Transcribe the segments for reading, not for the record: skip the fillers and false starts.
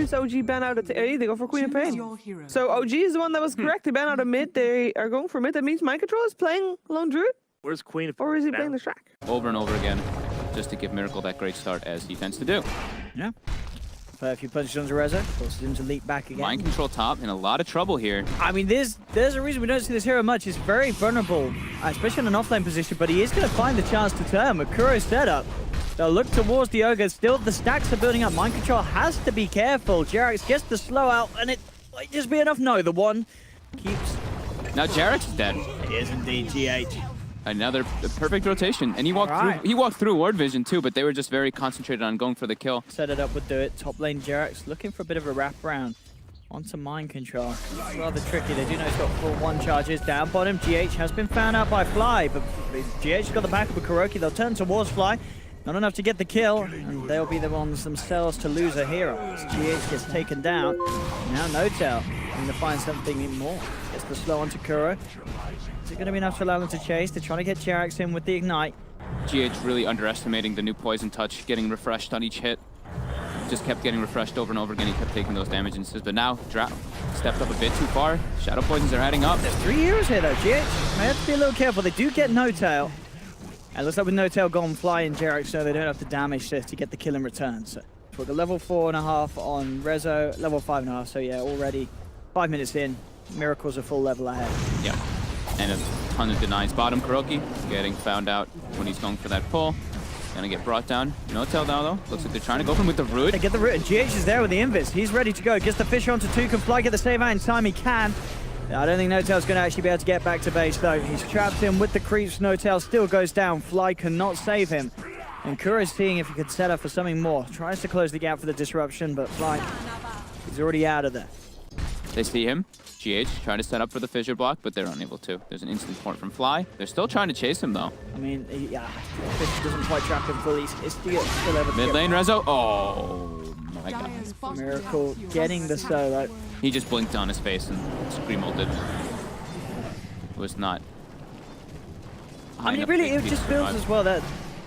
It's OG ban out of A. They go for Queen of Pain. So OG is the one that was correct. They ban out of mid. They are going for mid. That means Mind Control is playing Lone Druid. Where's Queen of Pain? Or is he playing the Shrek? Over and over again, just to give Miracle that great start as he tends to do. Yeah. A few punches onto Rezo, forces him to leap back again. Mind Control top in a lot of trouble here. I mean, there's a reason we don't see this hero much. He's very vulnerable, especially in an offlane position, but he is going to find the chance to turn with Kuro's setup. They'll look towards the Ogre. Still, the stacks are building up. Mind Control has to be careful. JerAx gets the slow out, and it might just be enough. No, the one keeps... Now JerAx is dead. It is indeed GH. Another perfect rotation, and he walked through Ward Vision too, but they were just very concentrated on going for the kill. Set it up would do it. Top lane JerAx looking for a bit of a wraparound onto Mind Control. It's rather tricky. They do know he's got full one charges down bottom. GH has been found out by Fly, but GH got the back of a KuroKy. They'll turn towards Fly. Not enough to get the kill, and they'll be the ones themselves to lose a hero. As GH gets taken down. Now NoTail going to find something more. Gets the slow onto Kuro. Is it going to be enough to allow them to chase? They're trying to get JerAx in with the Ignite. GH really underestimating the new Poison Touch, getting refreshed on each hit. Just kept getting refreshed over and over again. He kept taking those damage instances, but now stepped up a bit too far. Shadow Poisons are adding up. There's 3 heroes here though. GH may have to be a little careful. They do get NoTail. And looks like with NoTail gone, Fly and JerAx, so they don't have to damage this to get the kill in return. So we've got level 4.5 on Rezo, level 5.5. So yeah, already 5 minutes in, Miracle's a full level ahead. Yeah. And a ton of denies. Bottom KuroKy getting found out when he's going for that pull. Gonna get brought down. NoTail now though. Looks like they're trying to go for him with the root. They get the root, and GH is there with the invis. He's ready to go. Gets the fish onto 2. Can Fly get the save out in time? He can. I don't think NoTail's going to actually be able to get back to base though. He's trapped in with the creeps. NoTail still goes down. Fly cannot save him. And Kuro's seeing if he could set up for something more. Tries to close the gap for the disruption, but Fly is already out of there. They see him. GH trying to set up for the fissure block, but they're unable to. There's an instant port from Fly. They're still trying to chase him though. I mean, yeah, Fish doesn't quite trap him fully. It's still able to mid lane Rezo. Oh my god. Miracle getting the solo. He just blinked on his face and scream ulted. It was not. I mean, it just feels as well that,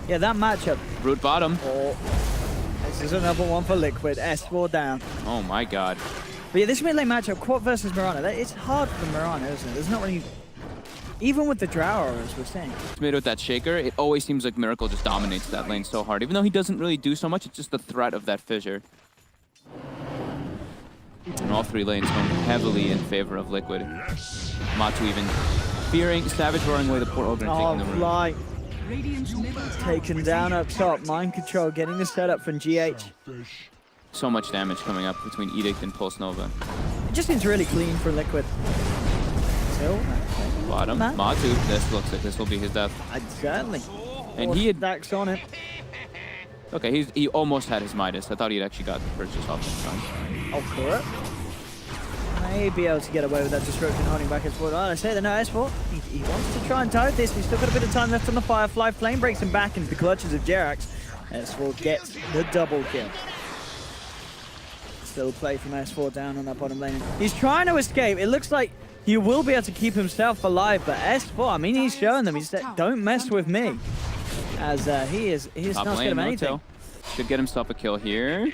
yeah, that matchup. Root bottom. Oh, this is another one for Liquid. S4 down. Oh my god. But yeah, this mid lane matchup, Quat versus Mirana, it's hard for Mirana, isn't it? There's not really, even with the Drow, as we're saying. Mid with that shaker, it always seems like Miracle just dominates that lane so hard. Even though he doesn't really do so much, it's just the threat of that fissure. And all 3 lanes going heavily in favor of Liquid. Matu even fearing Savage roaring away the poor Ogre and taking the root. Fly. Taken down up top. Mind Control getting the setup from GH. So much damage coming up between Edict and Pulse Nova. It just seems really clean for Liquid. Still, bottom, Matu. This looks like this will be his death. Certainly. And he had stacks on it. Okay, he almost had his Midas. I thought he'd actually got the purchase off this time. Oh, correct. May be able to get away with that disruption holding back his forward. I say the no S4. He wants to try and tote this. He's still got a bit of time left on the Firefly. Flame breaks him back into the clutches of JerAx. S4 gets the double kill. Still play from S4 down on that bottom lane. He's trying to escape. It looks like he will be able to keep himself alive, but S4, I mean, he's showing them. He said, don't mess with me. As he is not scared of anything. Could get himself a kill here,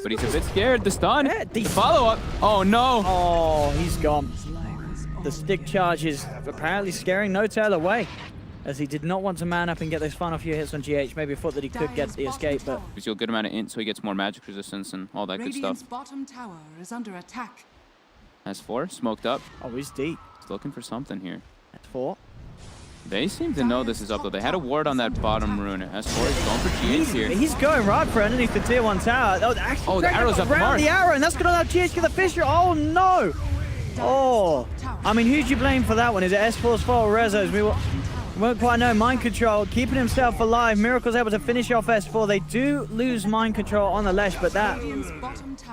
but he's a bit scared. The stun, the follow-up. Oh no! Oh, he's gone. The stick charge is apparently scaring NoTail away, as he did not want to man up and get those final few hits on GH. Maybe thought that he could get the escape, but gives you a good amount of int, so he gets more magic resistance and all that good stuff. Bottom tower is under attack. S4 smoked up. Oh, he's deep. He's looking for something here. S4. They seem to know this is up though. They had a ward on that bottom rune. S4 is going for GH here. He's going right for underneath the tier 1 tower. Oh, actually, the arrow's up the mark. The arrow, and that's going to allow GH to get the fissure. Oh no! Oh, I mean, who do you blame for that one? Is it S4's fault or Rezo's? We won't quite know. Mind Control keeping himself alive. Miracle's able to finish off S4. They do lose Mind Control on the Lesh, but that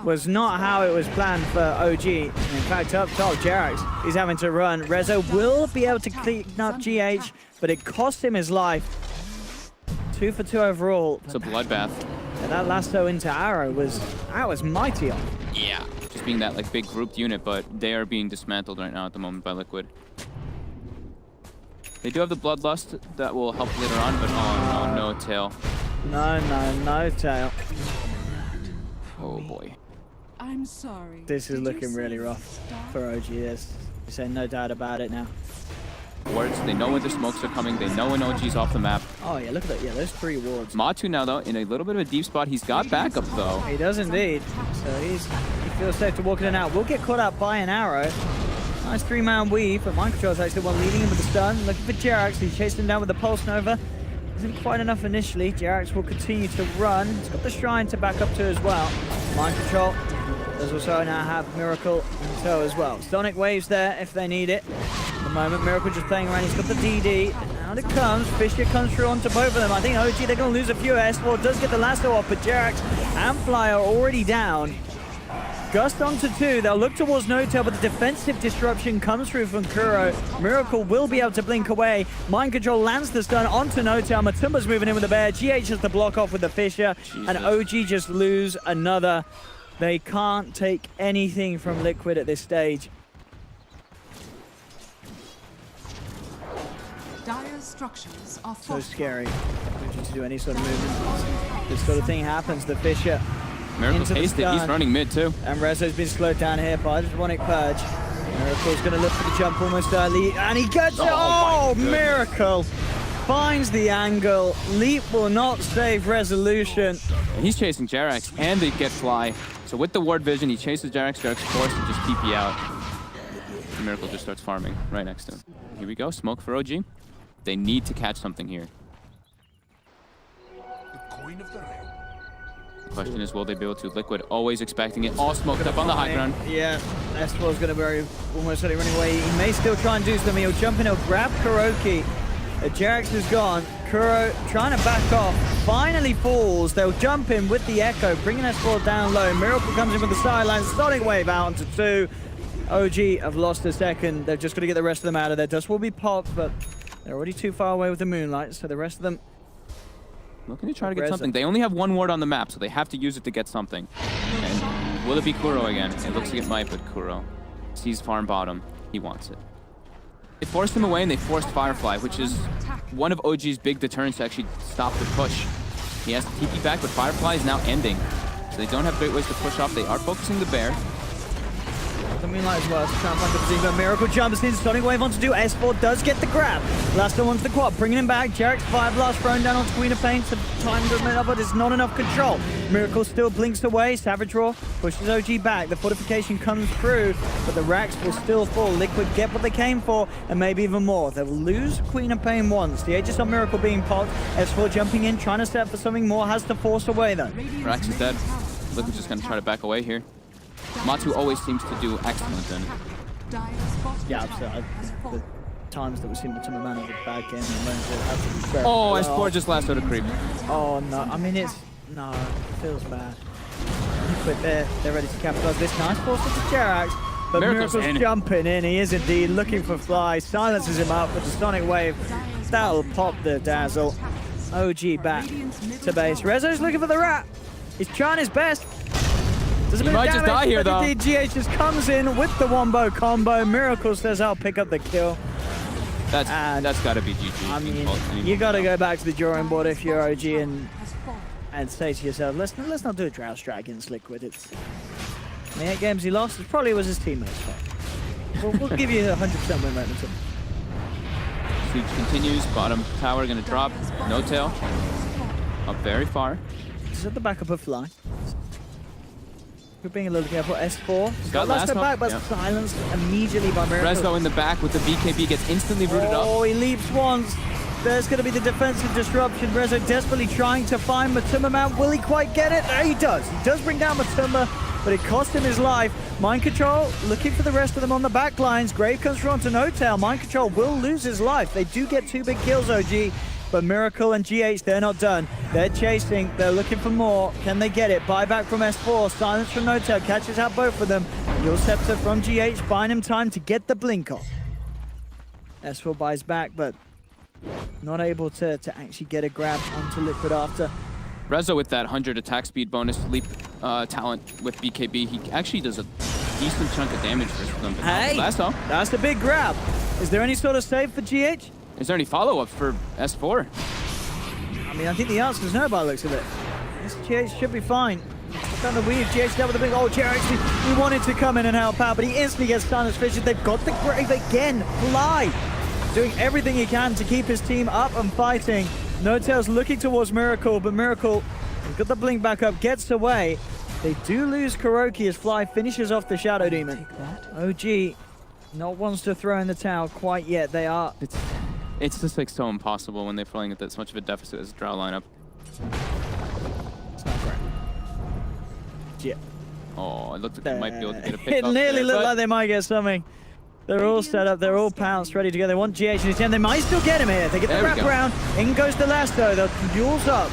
was not how it was planned for OG. In fact, up top, JerAx is having to run. Rezo will be able to clean up GH, but it cost him his life. 2 for 2 overall. It's a bloodbath. And that lasso into arrow was mighty on. Yeah, just being that like big grouped unit, but they are being dismantled right now at the moment by Liquid. They do have the Bloodlust that will help later on, but oh no, NoTail. No tail. Oh boy. I'm sorry. This is Did you looking say really rough stop? for OG. There's no doubt about it now. Wards, they know when the smokes are coming. They know when OG's off the map. Oh yeah, look at that. Yeah, those 3 wards. Matu now, though, in a little bit of a deep spot. He's got backup, though. He does indeed. So he feels safe to walk in and out. Will get caught out by an arrow. Nice 3-man weave, but Mind Control's actually the one leading him with the stun. Looking for JerAx. He chased him down with the Pulse Nova. Isn't quite enough initially. JerAx will continue to run. He's got the Shrine to back up to as well. Mind Control does also now have Miracle in tow as well. Sonic Waves there if they need it. At the moment, Miracle just playing around. He's got the DD. And out it comes. Fisher comes through onto both of them. I think OG, they're going to lose a few. S4 does get the lasso off, but JerAx and Fly are already down. Gust onto 2. They'll look towards No-Tail, but the defensive disruption comes through from Kuro. Miracle will be able to blink away. Mind Control lands the stun onto No-Tail. Matumba's moving in with the bear. GH has to block off with the Fisher. Jesus. And OG just lose another. They can't take anything from Liquid at this stage. Dire's structures are So fortified. scary. OG to do any sort of movement. This sort of thing happens. The Fisher Miracle's into the hasted. He's stun. running mid, too. And Rezo's been slowed down here by the Demonic Purge. Miracle's going to look for the jump almost early, and he gets it! Oh, Miracle finds the angle. Leap will not save Resolution. And he's chasing JerAx, and they get Fly. So with the ward vision, he chases JerAx. JerAx forced to just TP out. And Miracle just starts farming right next to him. Here we go. Smoke for OG. They need to catch something here. Question is, will they be able to? Liquid always expecting it. All smoked up on the high ground. Yeah, S4's going to be almost certainly running away. He may still try and do something. He'll jump in, he'll grab KuroKy. JerAx is gone. Kuro trying to back off. Finally falls. They'll jump in with the Echo, bringing S4 down low. Miracle comes in with the sideline. Sonic Wave out onto 2. OG have lost a second. They're just going to get the rest of them out of there. Dust will be popped, but they're already too far away with the Moonlight, so the rest of them looking to try to get something. They only have 1 ward on the map, so they have to use it to get something. And will it be Kuro again? It looks like it might, but Kuro sees farm bottom. He wants it. They forced him away, and they forced Firefly, which is one of OG's big deterrents to actually stop the push. He has to TP back, but Firefly is now ending. So they don't have great ways to push off. They are focusing the bear. The Moonlight as well, so trying to find the position, but Miracle jumps in, Sonic Wave on to do. S4 does get the grab. Last one onto the quad, bringing him back. JerAx Fire Blast thrown down onto Queen of Pain, so time doesn't make up, but it's not enough control. Miracle still blinks away. Savage Roar pushes OG back. The fortification comes through, but the racks will still fall. Liquid get what they came for, and maybe even more. They'll lose Queen of Pain once. The Aegis on Miracle being popped. S4 jumping in, trying to set for something more, has to force away though. Rax is dead. Liquid's just going to try to back away here. Matu always seems to do excellent in it. Yeah, absolutely. The times that we've seen MATUMBAMAN have a bad game and moments that have to be fair. Oh, S4 just last out of creep. Oh no, I mean it feels bad. But they're ready to capitalize this. Nice force with the JerAx, but Miracle's Miracle's jumping in. He is indeed looking for Fly. Silences him up with the Sonic Wave. That'll pop the Dazzle. OG back to base. Rezo's looking for the rat. He's trying his best. Does a He bit of might just damage, die here, but though. indeed GH just comes in with the wombo combo. Miracle says, I'll pick up the kill. That's And- got to be GG. I mean, you got to go back to the drawing board if you're OG and say to yourself, let's not do a drought strat against Liquid. It's the 8 games he lost, it probably was his teammates' fault. We'll give you 100% win rate. Siege continues. Bottom tower going to drop. No tail. Up very far. This is at the backup of Fly. We're being a little careful. S4. Got last last back, but yeah. silenced immediately by Miracle. Rezo in the back with the BKB gets instantly rooted up. Oh, he leaps once. There's going to be the defensive disruption. Rezo desperately trying to find MATUMBAMAN. Will he quite get it? He does. He does bring down Matumba, but it cost him his life. Mind Control looking for the rest of them on the back lines. Grave comes through onto No Tail. Mind Control will lose his life. They do get 2 big kills, OG. But Miracle and GH, they're not done. They're chasing. They're looking for more. Can they get it? Buyback from S4. Silence from No Tail. Catches out both of them. Your Scepter from GH. Buying him time to get the blink off. S4 buys back, but not able to actually get a grab onto Liquid after. Rezo with that 100 attack speed bonus leap talent with BKB. He actually does a decent chunk of damage for them. Hey, that's the big grab. Is there any sort of save for GH? Is there any follow-up for S4? I mean, I think the answer is no by the looks of it. This GH should be fine. Found the weave. GH down with the big. Oh, JerAx, he wanted to come in and help out, but he instantly gets stunned as Fisher. They've got the grave again. Fly. Doing everything he can to keep his team up and fighting. No-Tail's looking towards Miracle, but Miracle got the blink back up, gets away. They do lose KuroKy as Fly finishes off the Shadow Demon. OG not wants to throw in the towel quite yet. They are. It's just like so impossible when they're playing at this much of a deficit as a draw lineup. It's not great. Yeah. Oh, it looked like they might be able to get a pick It up nearly there, looked but like they might get something. They're all set up, they're all pounced, ready to go. They want GH in his team. They might still get him here. They get the There we wrap go. around. In goes the Lasso. They'll duels up.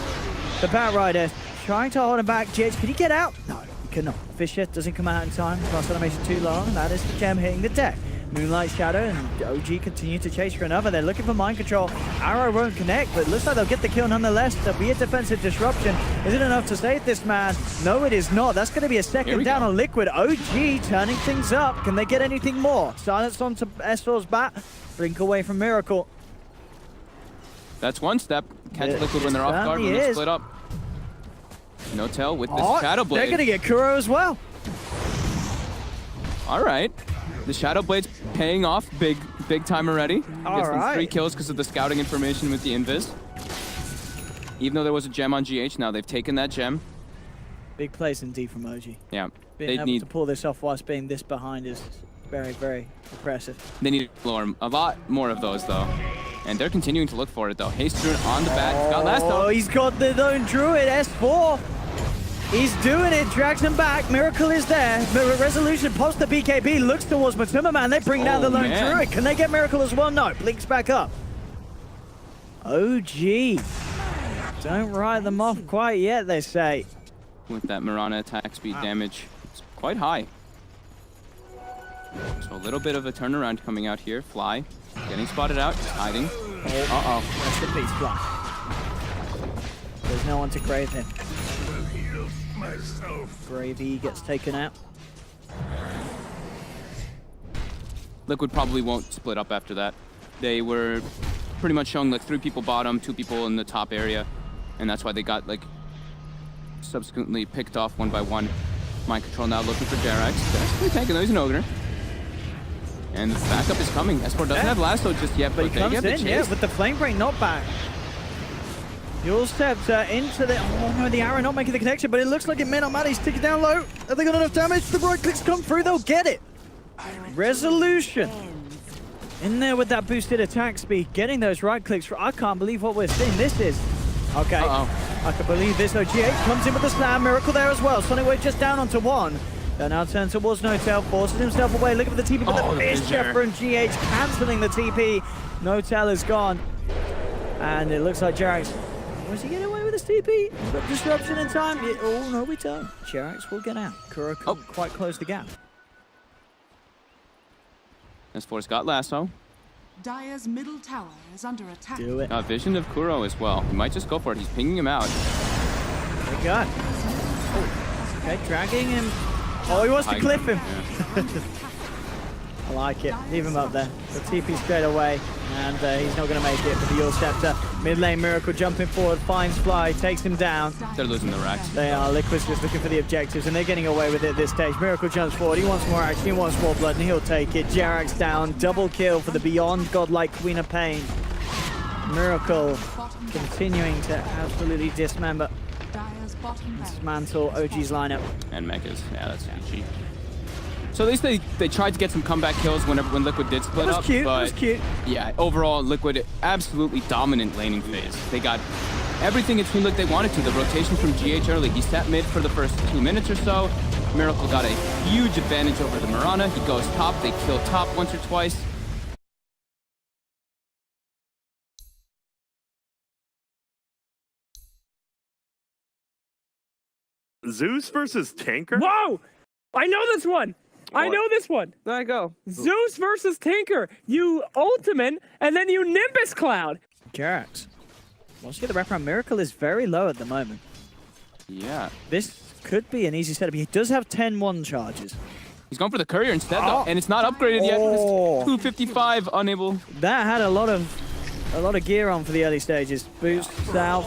The Bat Rider trying to hold him back. GH, can he get out? No, he cannot. Fisher doesn't come out in time. Cross animation too long. That is the gem hitting the deck. Moonlight Shadow and OG continue to chase for another. They're looking for mind control. Arrow won't connect, but it looks like they'll get the kill nonetheless. There'll be a defensive disruption. Is it enough to save this man? No, it is not. That's going to be a second down on Liquid. OG turning things up. Can they get anything more? Silence onto S4's bat. Blink away from Miracle. that's one step. Catch It Liquid when they're off guard, when certainly they is. split up. No-Tail with this Oh, Shadow Blade. they're going to get Kuro as well. All right. The Shadow Blade's paying off big time already. All Gets them right. 3 kills because of the scouting information with the Invis. Even though there was a gem on GH, now they've taken that gem. Big plays indeed from OG. Yeah, Being they able need to pull this off whilst being this behind is very, very impressive. a lot more of those though. And they're continuing to look for it though. Hastrun on the back. He's got last Oh, up. he's got the lone Druid, S4. He's doing it, drags him back. Miracle is there. Resolution pops the BKB, looks towards MATUMBAMAN. They bring down the lone man. Druid. Can they get Miracle as well? No, blinks back up. OG. Don't ride them off quite yet, they say. With that Mirana attack speed damage, it's quite high. So a little bit of a turnaround coming out here. Fly, getting spotted out, he's hiding. Uh-oh. Rest in peace, Fly. There's no one to grave him. Gravy gets taken out. Liquid probably won't split up after that. They were pretty much showing like 3 people bottom, 2 people in the top area, and that's why they got like subsequently picked off one by one. Mind control now looking for JerAx. He's tanking though, he's an ogre. And the backup is coming. S4 doesn't have lasso just yet, But but he they comes get the in, yeah, chase. with the flame break knockback. Dual steps into the... Oh no, the arrow not making the connection, but it looks like it may not matter. He's ticking down low. Have they got enough damage? The right clicks come through, they'll get it. Resolution. In there with that boosted attack speed, getting those right clicks. I can't believe what we're seeing. This is... Okay. I can believe this. OG comes in with the slam. Miracle there as well. Sonic Wave just down onto one. They'll now turn towards No-Tail, forces himself away. Looking for the TP, but the fish Jeffer and GH cancelling the TP. No-Tail is gone. And it looks like JerAx... Was he getting away with his TP? Got disruption in time? Oh, no, we don't. JerAx will get out. Kuro couldn't quite close the gap. S4's got lasso. Dire's middle tower is under attack. Do it. Got vision of Kuro as well. He might just go for it. He's pinging him out. There we go. Oh, okay, dragging him. Oh, he wants to clip him. Yeah. I like it. Leave him up there. The TP straight away, and he's not going to make it. But the Yule Scepter, mid lane Miracle jumping forward, finds Fly, takes him down. They're losing the racks. They are. Liquid's just looking for the objectives, and they're getting away with it at this stage. Miracle jumps forward. He wants more action. He wants more blood, and he'll take it. JerAx down. Double kill for the beyond godlike Queen of Pain. Miracle continuing to absolutely dismember, Dire's bottom barracks. dismantle OG's lineup. And Mechas. Yeah, that's GG. So at least they tried to get some comeback kills when Liquid did split That up. was cute. But That was cute. yeah, overall, Liquid absolutely dominant laning phase. They got everything it seemed like they wanted to. The rotation from GH early. He sat mid for the first 2 minutes or so. Miracle got a huge advantage over the Mirana. He goes top. They kill top once or twice. Zeus versus Tanker? Whoa! I know this one! I know this one! There I go. Zeus versus Tinker! You Ultimate, and then you Nimbus Cloud! JerAx. Once you get the wraparound, Miracle is very low at the moment. Yeah. This could be an easy setup. He does have 10-1 charges. He's going for the courier instead, though, and it's not upgraded yet. Oh. It's 255, unable. That had a lot of gear on for the early stages. Boost south.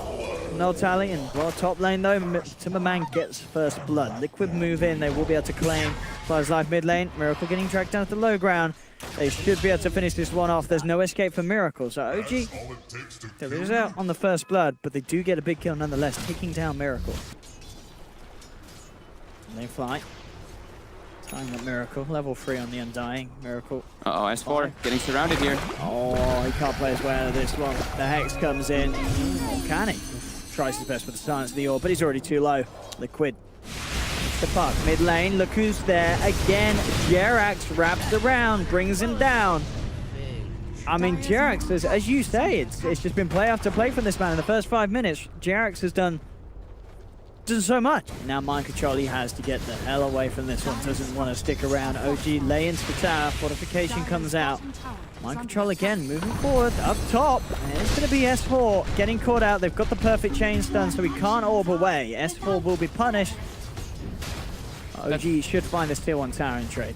No tally, and well, top lane though, MATUMBAMAN gets first blood. Liquid move in, they will be able to claim Fly's life mid lane. Miracle getting tracked down to the low ground. They should be able to finish this one off. There's no escape for Miracle, so OG, they lose out on the first blood, but they do get a big kill nonetheless, taking down Miracle. And they fly. Tying up Miracle, level 3 on the Undying. Miracle. Uh-oh, S4 getting surrounded here. Oh, he can't play his way out of this one. The Hex comes in. Oh, can he? Tries his best with the silence of the orb, but he's already too low. Liquid. The puck, mid lane, look who's there. Again, JerAx wraps around, brings him down. I mean, JerAx, as you say, it's just been play after play from this man. In the first 5 minutes, JerAx has done so much. Now mind control he has to get the hell away from this one. Doesn't want to stick around. OG lay into the tower. Fortification comes out. Mind control again, moving forward, up top. And it's going to be S4 getting caught out. They've got the perfect chain stun, so he can't orb away. S4 will be punished. OG should find this tier 1 tower in trade.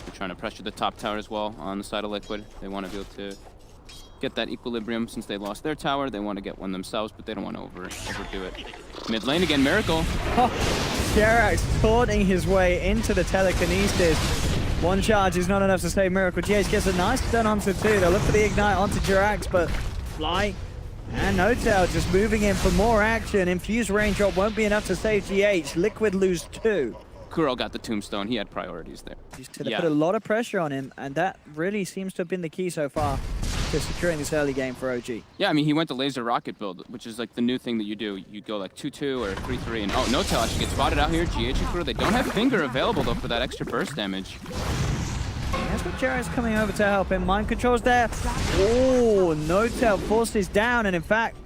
They're trying to pressure the top tower as well on the side of Liquid. They want to be able to get that equilibrium since they lost their tower. They want to get one themselves, but they don't want to overdo it. Mid lane again, Miracle. Oh, JerAx taunting his way into the telekinesis. One charge is not enough to save Miracle. GH gets a nice stun onto 2. They'll look for the ignite onto JerAx, but Fly and NoTail just moving in for more action. Infused raindrop won't be enough to save GH. Liquid lose 2. Kuro got the tombstone. He had priorities there. They put a lot of pressure on him, and that really seems to have been the key so far to securing this early game for OG. Yeah, I mean, he went the laser rocket build, which is like the new thing that you do. You go like 2-2 or 3-3, and oh, NoTail actually gets spotted out here. GH and Kuro, they don't have Finger available though for that extra burst damage. That's what JerAx coming over to help him. Mind control's there. Oh, NoTail forces down, and in fact,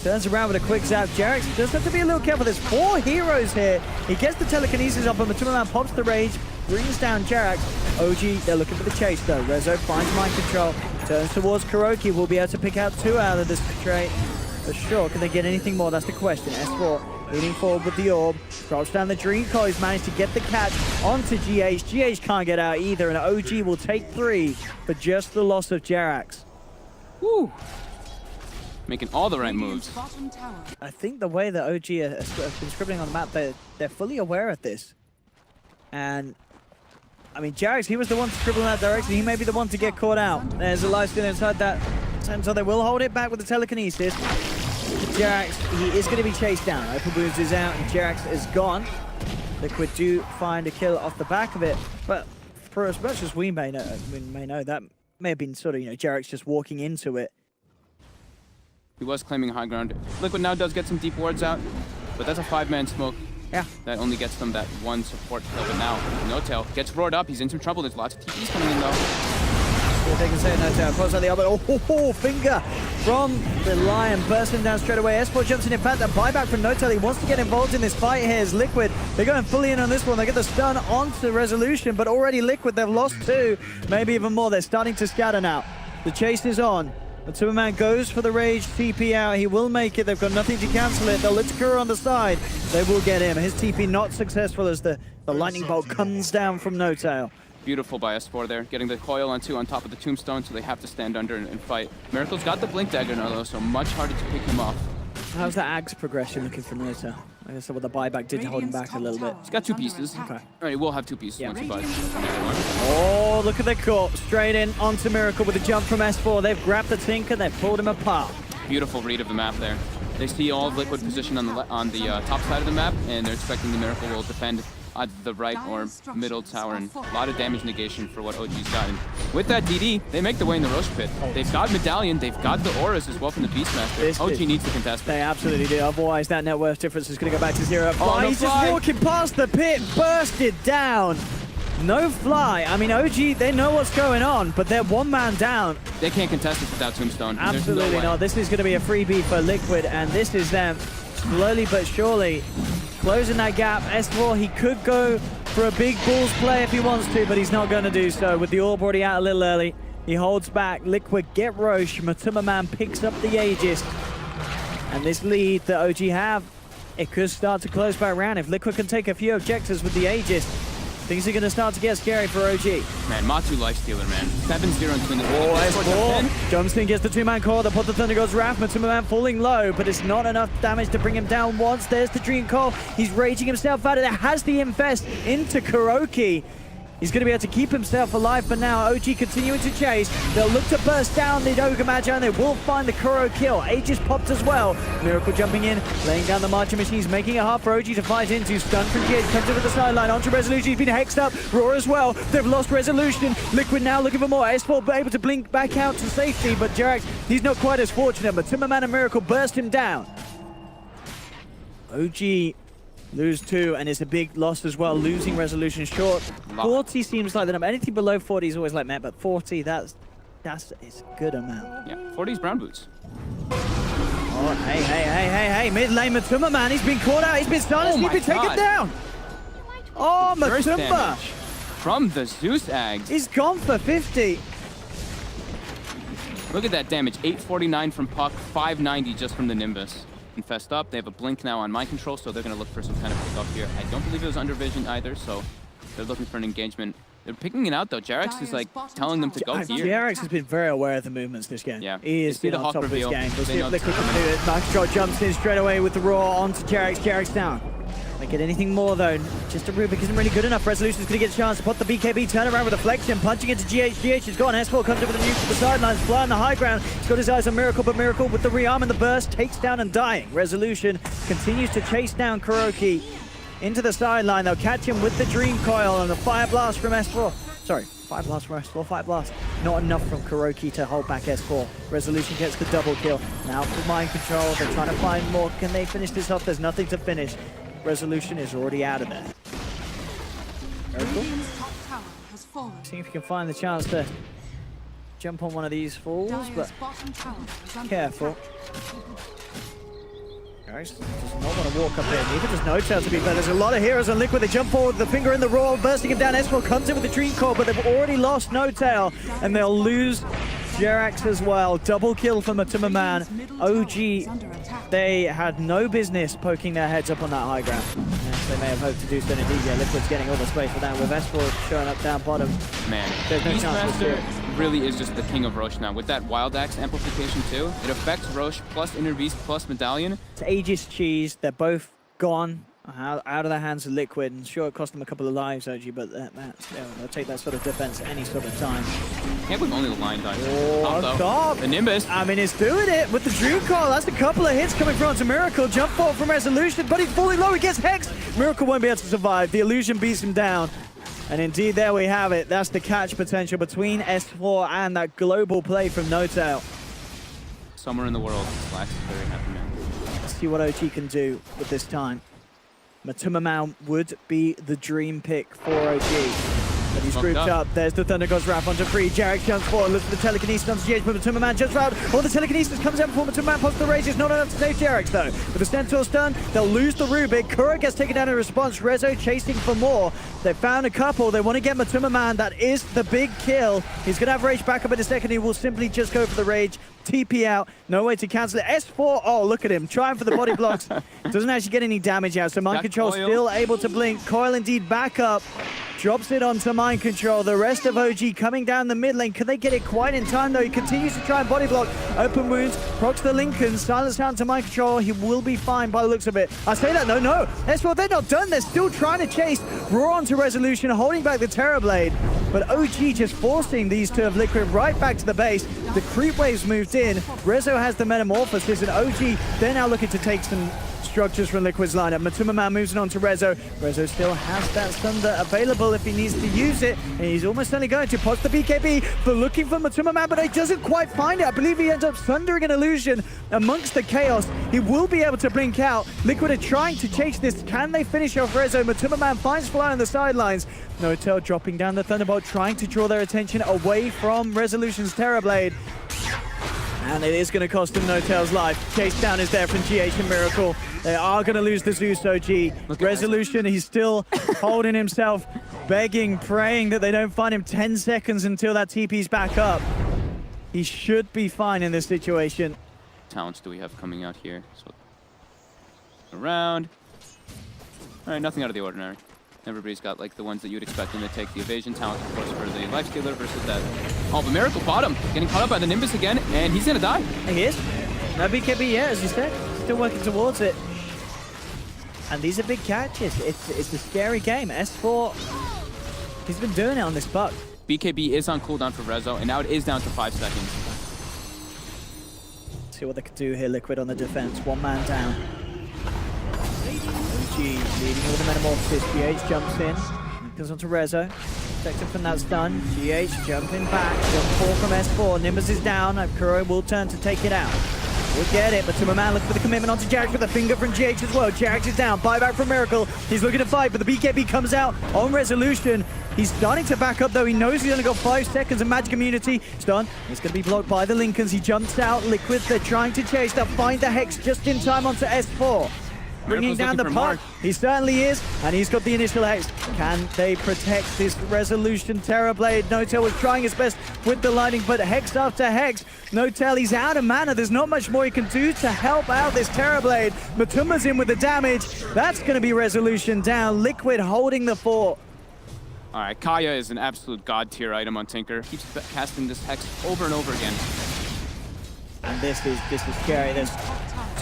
turns around with a quick zap. JerAx does have to be a little careful. There's 4 heroes here. He gets the telekinesis up, and MATUMBAMAN pops the rage, brings down JerAx. OG, they're looking for the chase though. Rezo finds mind control, turns towards KuroKy. Will be able to pick out 2 out of this trade for sure. Can they get anything more? That's the question. S4 leaning forward with the orb, drops down the DreamHack. He's managed to get the catch onto GH. GH can't get out either, and OG will take 3 for just the loss of JerAx. Woo! Making all the right moves. I think the way that OG have been scribbling on the map, they're fully aware of this. And I mean, JerAx, he was the one to scribble in that direction. He may be the one to get caught out. There's a life steal inside that so they will hold it back with the telekinesis. JerAx, he is going to be chased down. Open Wounds is out and JerAx is gone. Liquid do find a kill off the back of it, but for as much as we may know, that may have been sort of, JerAx just walking into it. He was claiming high ground. Liquid now does get some deep wards out, but that's a 5-man smoke. Yeah. That only gets them that 1 support kill, but now NoTail gets roared up. He's in some trouble. There's lots of TPs coming in though. If they can say NoTail, cross out the other. Oh, Finger from the Lion bursting down straight away. S4 jumps in. In fact, that buyback from NoTail. He wants to get involved in this fight here as Liquid. They're going fully in on this one. They get the stun onto Resolution, but already Liquid, they've lost 2, maybe even more. They're starting to scatter now. The chase is on. MATUMBAMAN goes for the rage TP out. He will make it. They've got nothing to cancel it. They'll let Kuro on the side. They will get him. His TP not successful as the lightning bolt comes down from NoTail. Beautiful by S4 there, getting the coil on 2 on top of the tombstone, so they have to stand under and fight. Miracle's got the blink dagger now though, so much harder to pick him off. How's the Ags progression looking for NoTail? I guess the buyback did hold him back a little bit. He's got 2 pieces. Okay. Alright, we'll have 2 pieces once he buys. Oh, look at the corpse. Straight in onto Miracle with a jump from S4. They've grabbed the Tinker, they've pulled him apart. Beautiful read of the map there. They see all of Liquid position on the top side of the map, and they're expecting the Miracle will defend at the right or middle tower, and a lot of damage negation for what OG's got. And with that DD, they make the way in the Roche Pit. They've got Medallion, they've got the auras as well from the Beastmaster. OG needs to contest. They absolutely do, otherwise that net worth difference is going to go back to 0. Fly, no he's Fly. just walking past the pit, bursted down. No Fly. I mean, OG, they know what's going on, but they're 1 man down. They can't contest it without Tombstone. Absolutely not. This is going to be a freebie for Liquid, and this is them slowly but surely closing that gap. S4, he could go for a big balls play if he wants to, but he's not going to do so. With the orb already out a little early, he holds back. Liquid get Roche. MATUMBAMAN picks up the Aegis. And this lead that OG have, it could start to close back around. If Liquid can take a few objectives with the Aegis, Things are going to start to get scary for OG. Man, Matu lifestealer, man. 7-0 between the S4. Johnston gets the two-man core. They put the Thunder God's Wrath. MATUMBAMAN falling low, but it's not enough damage to bring him down once. There's the Dream Call. He's raging himself out. It has the infest into KuroKy. He's going to be able to keep himself alive for now. OG continuing to chase. They'll look to burst down the Ogre Magi, and they will find the Kuro kill. Aegis popped as well. Miracle jumping in, laying down the marching machines, making it hard for OG to fight into. Stun from GH comes over the sideline. Onto Resolution. He's been hexed up. Roar as well. They've lost Resolution. Liquid now looking for more. S4 able to blink back out to safety, but JerAx, he's not quite as fortunate. But MATUMBAMAN and Miracle burst him down. OG lose 2, and it's a big loss as well, losing Resolution short. 40 seems like the number. Anything below 40 is always like met, but 40, that's it's a good amount. Yeah, 40's brown boots. Oh, hey. Mid lane MATUMBAMAN, he's been caught out, he's been silenced, he's been taken down. Oh, Burst Matumba damage from the Zeus Ags. He's gone for 50. Look at that damage, 849 from Puck, 590 just from the Nimbus. Infest up, they have a blink now on mind control, so they're going to look for some kind of pickup here. I don't believe it was under vision either, so they're looking for an engagement. They're picking it out though. JerAx is like telling them to go here. JerAx has been very aware of the movements this game. Yeah. He is the on Hawk top reveal. of this game. We'll They see if know Liquid it's can do it. Nitro jumps in straight away with the Roar onto JerAx. JerAx down. They get anything more though. Just a Rubik isn't really good enough. Resolution's going to get a chance to put the BKB turnaround with a flexion, punching into GH. GH is gone. S4 comes over the nuke to the sidelines, flying the high ground. He's got his eyes on Miracle, but Miracle with the rearm and the burst takes down and dying. Resolution continues to chase down KuroKy into the sideline. They'll catch him with the Dream Coil and the Fire Blast from S4. Sorry, Fire Blast from S4. Fire Blast. Not enough from KuroKy to hold back S4. Resolution gets the double kill. Now for mind control. They're trying to find more. Can they finish this off? There's nothing to finish. Resolution is already out of there. Radiant's top tower has fallen. See if you can find the chance to jump on one of these falls, but Dire's bottom tower is under careful. attack. Guys, does not want to walk up there. Neither does NoTail, to be fair. There's a lot of heroes on Liquid. They jump forward with the finger in the roll, bursting him down. S4 comes in with the Dream Core, but they've already lost NoTail, and they'll lose JerAx as well. Double kill for MATUMBAMAN. OG, they had no business poking their heads up on that high ground. Yes, they may have hoped to do so indeed. Yeah, Liquid's getting all the space for that with S4 showing up down bottom. Man, There's no chance to Beastmaster really is just the king of Roche now. With that Wild Axe amplification too, it affects Roche plus Inner Beast plus Medallion. It's Aegis cheese. They're both gone out of the hands of Liquid. And sure, it cost them a couple of lives, OG, but they'll take that sort of defense any sort of time. Can't believe only the line died. Oh, top. The Nimbus. I mean, it's doing it with the Dream Call. That's a couple of hits coming from onto Miracle. Jump forward from Resolution, but he's falling low. He gets hexed. Miracle won't be able to survive. The illusion beats him down. And indeed, there we have it. That's the catch potential between S4 and that global play from NoTail. Somewhere in the world, Slash is very happy, man. Let's see what OG can do with this time. MATUMBAMAN would be the dream pick for OG. But he's grouped up. There's the Thunder God's Wrath onto 3. JerAx jumps forward, looks for the telekinesis onto GH, but MATUMBAMAN jumps out. All the telekinesis comes out before MATUMBAMAN pops the rage. It's not enough to save JerAx though. With the Stentor stun, they'll lose the Rubik. Kuro gets taken down in response. Rezo chasing for more. They found a couple. They want to get MATUMBAMAN. That is the big kill. He's going to have rage back up in a second. He will simply just go for the rage. TP out. No way to cancel it. S4. Oh, look at him. Trying for the body blocks. Doesn't actually get any damage out. So mind control still able to blink. Coil indeed back up. Drops it onto mind control. The rest of OG coming down the mid lane. Can they get it quite in time though? He continues to try and body block. Open wounds. Procs the Lincoln. Silence down to mind control. He will be fine by the looks of it. I say that, no. S4, they're not done. They're still trying to chase. Roar onto Resolution, holding back the Terrorblade. But OG just forcing these two of Liquid right back to the base. The creep waves moved in. Rezo has the Metamorphosis, and OG, they're now looking to take some structures from Liquid's lineup. MATUMBAMAN moves it on to Rezo. Rezo still has that Thunder available if he needs to use it, and he's almost only going to post the BKB for looking for MATUMBAMAN, but he doesn't quite find it. I believe he ends up thundering an illusion amongst the chaos. He will be able to blink out. Liquid are trying to chase this. Can they finish off Rezo? MATUMBAMAN finds Fly on the sidelines. NoTail dropping down the Thunderbolt, trying to draw their attention away from Resolution's Terrorblade. And it is going to cost him NoTail's life. Chase down is there from GH and Miracle. They are going to lose the Zeus OG. Resolution, he's still holding himself, begging, praying that they don't find him 10 seconds until that TP's back up. He should be fine in this situation. Talents do we have coming out here? So around. All right, nothing out of the ordinary. Everybody's got like the ones that you'd expect them to take. The evasion talent, of course, for the lifestealer versus that. Oh, but Miracle bottom, getting caught up by the Nimbus again, and he's gonna die. He is. No BKB yet, as you said. Still working towards it. And these are big catches. It's a scary game. S4, he's been doing it on this buck. BKB is on cooldown for Rezo, and now it is down to 5 seconds. See what they could do here, Liquid on the defense. One man down. OG leading all the metamorphosis. GH jumps in. Goes on to Rezo. Protected from that stun. GH jumping back. Jump 4 from S4. Nimbus is down. Kuro will turn to take it out. We'll get it, but MATUMBAMAN looking for the commitment onto JerAx with a finger from GH as well. JerAx is down. Buyback from Miracle. He's looking to fight, but the BKB comes out on resolution. He's starting to back up, though. He knows he's only got 5 seconds of Magic Immunity. Stun. It's going to be blocked by the Lincolns. He jumps out. Liquid, they're trying to chase. They'll find the Hex just in time onto S4. Bringing down the puck. He certainly is, and he's got the initial Hex. Can they protect this resolution? Terrorblade. Notel was trying his best with the lightning, but Hex after Hex. Notel, he's out of mana. There's not much more he can do to help out this Terrorblade. Matumba's in with the damage. That's going to be resolution down. Liquid holding the fort. All right, Kaya is an absolute god tier item on Tinker. Keeps casting this Hex over and over again. And this is scary. There's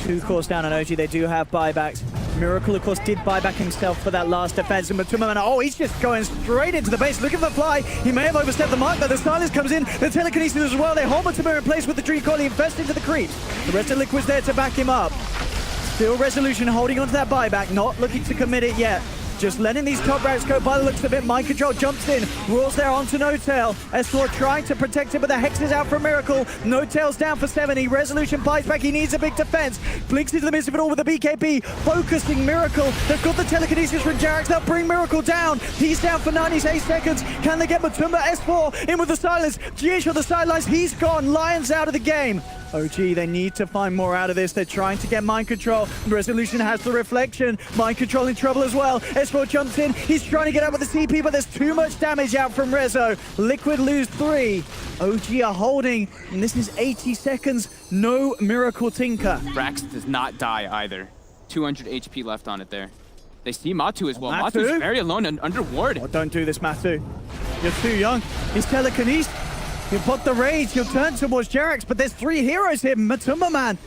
2 cores down on OG. They do have buybacks. Miracle, of course, did buy back himself for that last defense. And MATUMBAMAN, oh, he's just going straight into the base, looking for fly. He may have overstepped the mark, but the silence comes in. The telekinesis as well. They hold MATUMBAMAN in place with the Dream Collie, invest into the creeps. The rest of Liquid's there to back him up. Still resolution holding onto that buyback, not looking to commit it yet. Just letting these top racks go by the looks of it. Mind Control jumps in, rolls there onto Notel. S4 trying to protect him, but the Hex is out for Miracle. Notel's down for 70. Resolution buys back. He needs a big defense. Blinks into the midst of it all with the BKB. Focusing Miracle. They've got the telekinesis from JerAx. They'll bring Miracle down. He's down for 98 seconds. Can they get Matumba? S4 in with the silence. GH on the sidelines. He's gone. Lions out of the game. OG, they need to find more out of this. They're trying to get Mind Control. Resolution has the reflection. Mind Control in trouble as well. S4 jumps in. He's trying to get out with the CP, but there's too much damage out from Rezo. Liquid lose 3. OG are holding, and this is 80 seconds. No Miracle Tinker. Rax does not die either. 200 HP left on it there. They see Matu as well. Matu's very alone and under ward. Oh, don't do this, Matu. You're too young. He's telekinesis. He'll put the rage, he'll turn towards JerAx, but there's 3 heroes here. MATUMBAMAN.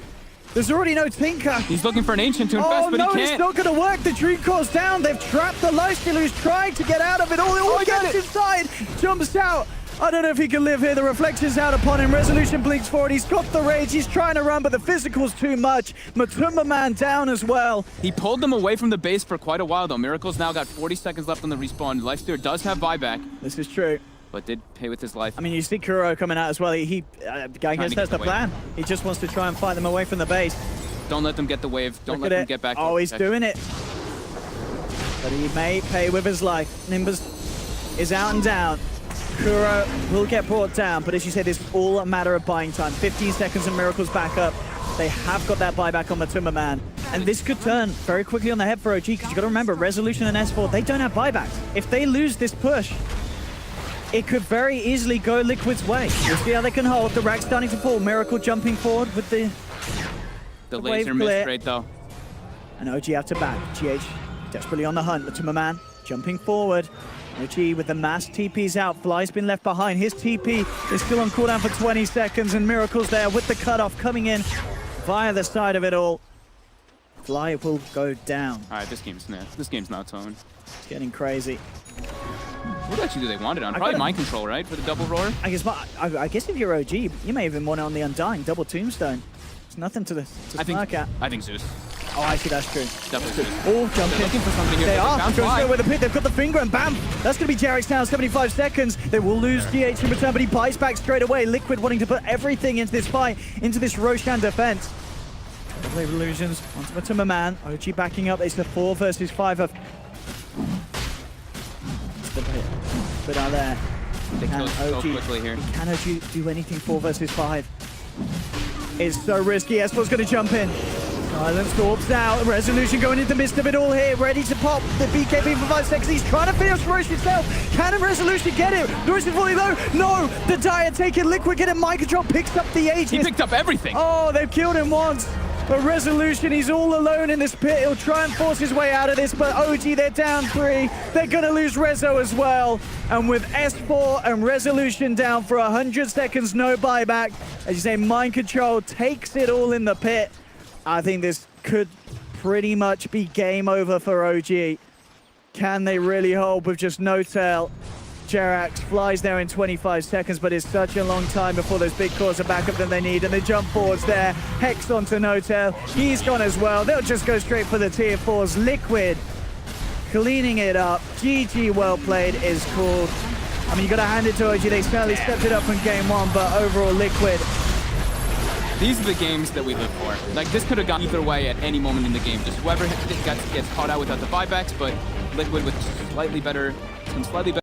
There's already no Tinker. He's looking for an Ancient to invest, but he can't. It's not going to work. The Dream Core's down. They've trapped the Lifestealer who's trying to get out of it. All gets inside. Jumps out. I don't know if he can live here. The reflection's out upon him. Resolution blinks forward. He's got the rage. He's trying to run, but the physical's too much. MATUMBAMAN down as well. He pulled them away from the base for quite a while, though. Miracle's now got 40 seconds left on the respawn. Lifestealer does have buyback. This is true. But did pay with his life. I mean, you see Kuro coming out as well. That's the plan. He just wants to try and fight them away from the base. Don't let them get the wave. Don't let them get back. Oh, he's doing it. But he may pay with his life. Nimbus is out and down. Kuro will get brought down, but as you said, it's all a matter of buying time. 15 seconds and Miracle's back up. They have got that buyback on MATUMBAMAN. And this could turn very quickly on the head for OG, because you got to remember, Resolution and S4, they don't have buybacks. If they lose this push, it could very easily go Liquid's way. We'll see how they can hold. The rack's starting to fall. Miracle jumping forward with the laser missed straight though. And OG out to back. GH desperately on the hunt. MATUMBAMAN jumping forward. OG with the mass TP's out. Fly's been left behind. His TP is still on cooldown for 20 seconds, and Miracle's there with the cutoff coming in via the side of it all. Fly will go down. All right, this game's not tone. It's getting crazy. What actually do they want it on? Probably Mind Control, right? For the double roar? I guess if you're OG, you may even want it on the Undying, double Tombstone. It's nothing to smirk at. I think Zeus. Oh, I see, that's true. Definitely Zeus. Oh, jumping. They're looking for something here. They are. Goes Go with the pit. They've got the finger, and bam! That's going to be JerAx now, 75 seconds. They will lose GH in return, but he buys back straight away. Liquid wanting to put everything into this fight, into this Roshan defense. Blade Illusions onto MATUMBAMAN. OG backing up. It's the 4 versus 5 of... But out there. Can OG quickly here. Can OG do anything 4 versus 5? It's so risky. S4's going to jump in. Silence orbs out. Resolution going into the midst of it all here. Ready to pop the BKB for 5 seconds. He's trying to finish Roche himself. Can Resolution get it? Roche is fully low. No! The Dire taking Liquid. Get it. Mind Control picks up the Aegis. He picked up everything. Oh, they've killed him once. But Resolution, he's all alone in this pit. He'll try and force his way out of this, but OG, they're down 3. They're going to lose Rezo as well. And with S4 and Resolution down for 100 seconds, no buyback. As you say, Mind Control takes it all in the pit. I think this could pretty much be game over for OG. Can they really hold with just no tail? JerAx flies there in 25 seconds, but it's such a long time before those big cores are back up than they need, and they jump forwards there. Hex onto no tail. He's gone as well. They'll just go straight for the tier 4s. Liquid cleaning it up. GG, well played is called. I mean, you got to hand it to OG. They certainly stepped it up in game 1, but overall, Liquid. These are the games that we live for. Like, this could have gone either way at any moment in the game. Just whoever gets caught out without the buybacks, but Liquid with some slightly better